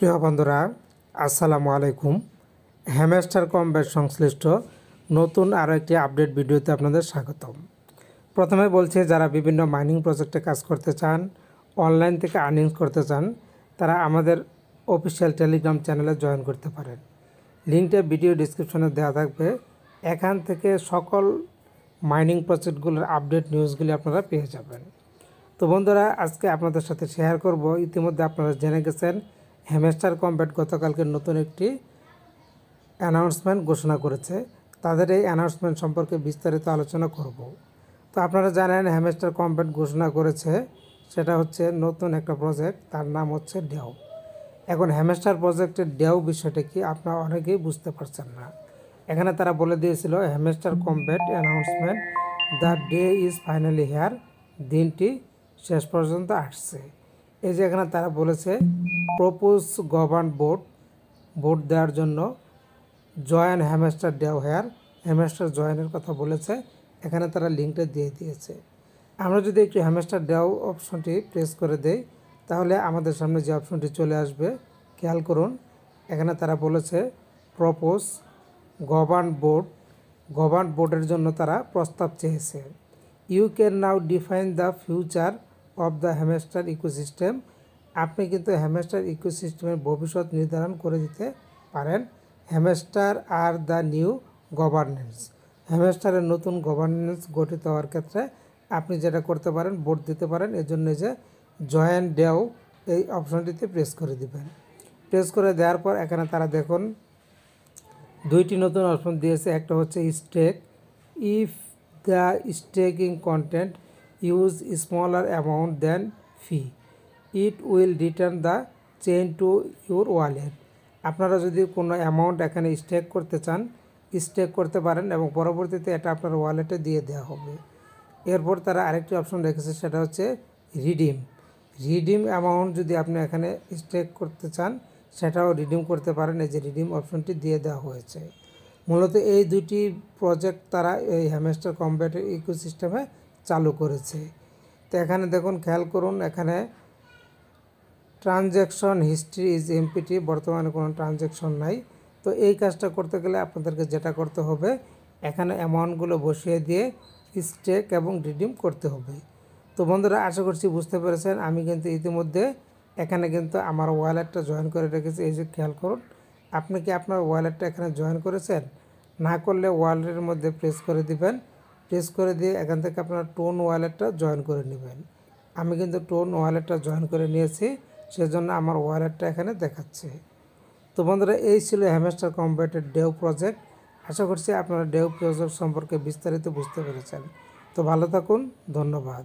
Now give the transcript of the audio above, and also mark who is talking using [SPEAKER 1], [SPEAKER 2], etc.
[SPEAKER 1] প্রিয় বন্ধুরা, আসসালামু আলাইকুম। হ্যামস্টার কম্ব্যাট সংশ্লিষ্ট নতুন আরও একটি আপডেট ভিডিওতে আপনাদের স্বাগতম। প্রথমে বলছি, যারা বিভিন্ন মাইনিং প্রজেক্টে কাজ করতে চান, অনলাইন থেকে আর্নিংস করতে চান, তারা আমাদের অফিসিয়াল টেলিগ্রাম চ্যানেলে জয়েন করতে পারেন। লিঙ্কটা ভিডিও ডিসক্রিপশনে দেওয়া থাকবে। এখান থেকে সকল মাইনিং প্রজেক্টগুলোর আপডেট নিউজগুলি আপনারা পেয়ে যাবেন। তো বন্ধুরা, আজকে আপনাদের সাথে শেয়ার করব, ইতিমধ্যে আপনারা জেনে গেছেন হ্যামস্টার কম্ব্যাট গতকালকে নতুন একটি অ্যানাউন্সমেন্ট ঘোষণা করেছে। তাদের এই অ্যানাউন্সমেন্ট সম্পর্কে বিস্তারিত আলোচনা করব। তো আপনারা জানেন হ্যামস্টার কম্ব্যাট ঘোষণা করেছে, সেটা হচ্ছে নতুন একটা প্রজেক্ট, তার নাম হচ্ছে ডেও। এখন হ্যামস্টার প্রজেক্টের ডেও বিষয়টা কি আপনারা অনেকেই বুঝতে পারছেন না। এখানে তারা বলে দিয়েছিল Hamster Kombat announcement, the day is finally here, দিনটি শেষ পর্যন্ত আসছে। এই যে এখানে তারা বলেছে প্রপোজ গভর্ন ভোট দেওয়ার জন্য জয়েন হ্যামস্টার ডেও হেয়ার, হ্যামস্টার জয়েনের কথা বলেছে। এখানে তারা লিঙ্কটা দিয়ে দিয়েছে। আমরা যদি একটু হ্যামস্টার ডেও অপশনটি প্রেস করে দেই, তাহলে আমাদের সামনে যে অপশনটি চলে আসবে, খেয়াল করুন। এখানে তারা বলেছে প্রপোজ গভর্ন বোর্ডের জন্য তারা প্রস্তাব চেয়েছে। You can now define the future of the hamster ecosystem. আপনি কিন্তু হ্যামস্টার ইকোসিস্টেমের ভবিষ্যৎ নির্ধারণ করে দিতে পারেন। হ্যামস্টার আর দ্য নিউ গভর্নেন্স, হ্যামস্টারের নতুন গভর্নেন্স গঠিত হওয়ার ক্ষেত্রে আপনি যেটা করতে পারেন, ভোট দিতে পারেন। এর জন্য যে জয়েন ডেও এই অপশনটিতে প্রেস করে দিবেন। প্রেস করে দেওয়ার পর এখানে তারা দেখুন দুইটি নতুন অপশন দিয়েছে। একটা হচ্ছে stake, if the staking content use smaller amount then fee, it will return the chain to your wallet. আপনারা যদি কোনো অ্যামাউন্ট এখানে স্টেক করতে চান, স্টেক করতে পারেন এবং পরবর্তীতে এটা আপনার ওয়ালেটে দিয়ে দেওয়া হবে। এরপর তারা আরেকটি অপশন রেখেছে, সেটা হচ্ছে রিডিম অ্যামাউন্ট। যদি আপনি এখানে স্টেক করতে চান, সেটাও রিডিম করতে পারেন। এই যে রিডিম অপশনটি দিয়ে দেওয়া হয়েছে। মূলত এই দুটি প্রজেক্ট তারা এই হ্যামস্টার কম্ব্যাটের ইকোসিস্টেমে চালু করেছে। তো এখানে দেখুন, খেয়াল করুন, এখানে ট্রানজ্যাকশন হিস্ট্রি ইজ এমপিটি, বর্তমানে কোনো ট্রানজ্যাকশন নাই। তো এই কাজটা করতে গেলে আপনাদেরকে যেটা করতে হবে, এখানে অ্যামাউন্টগুলো বসিয়ে দিয়ে স্টেক এবং রিডিম করতে হবে। তো বন্ধুরা, আশা করছি বুঝতে পেরেছেন। আমি কিন্তু ইতিমধ্যে এখানে কিন্তু আমার ওয়ালেটটা জয়েন করে রেখেছি। এই যে খেয়াল করুন, আপনি কি আপনার ওয়ালেটটা এখানে জয়েন করেছেন? না করলে ওয়ালেটের মধ্যে প্রেস করে দিবেন। প্রেস করে দিয়ে এখান থেকে আপনার টোন ওয়ালেটটা জয়েন করে নেবেন। আমি কিন্তু টোন ওয়ালেটটা জয়েন করে নিয়েছি, সেজন্য আমার ওয়ালেটটা এখানে দেখাচ্ছে। তো বন্ধুরা, এই ছিল হ্যামস্টার কম্ব্যাটের ডেও প্রজেক্ট। আশা করছি আপনারা ডেও প্রজেক্ট সম্পর্কে বিস্তারিত বুঝতে পেরেছেন। তো ভালো থাকুন, ধন্যবাদ।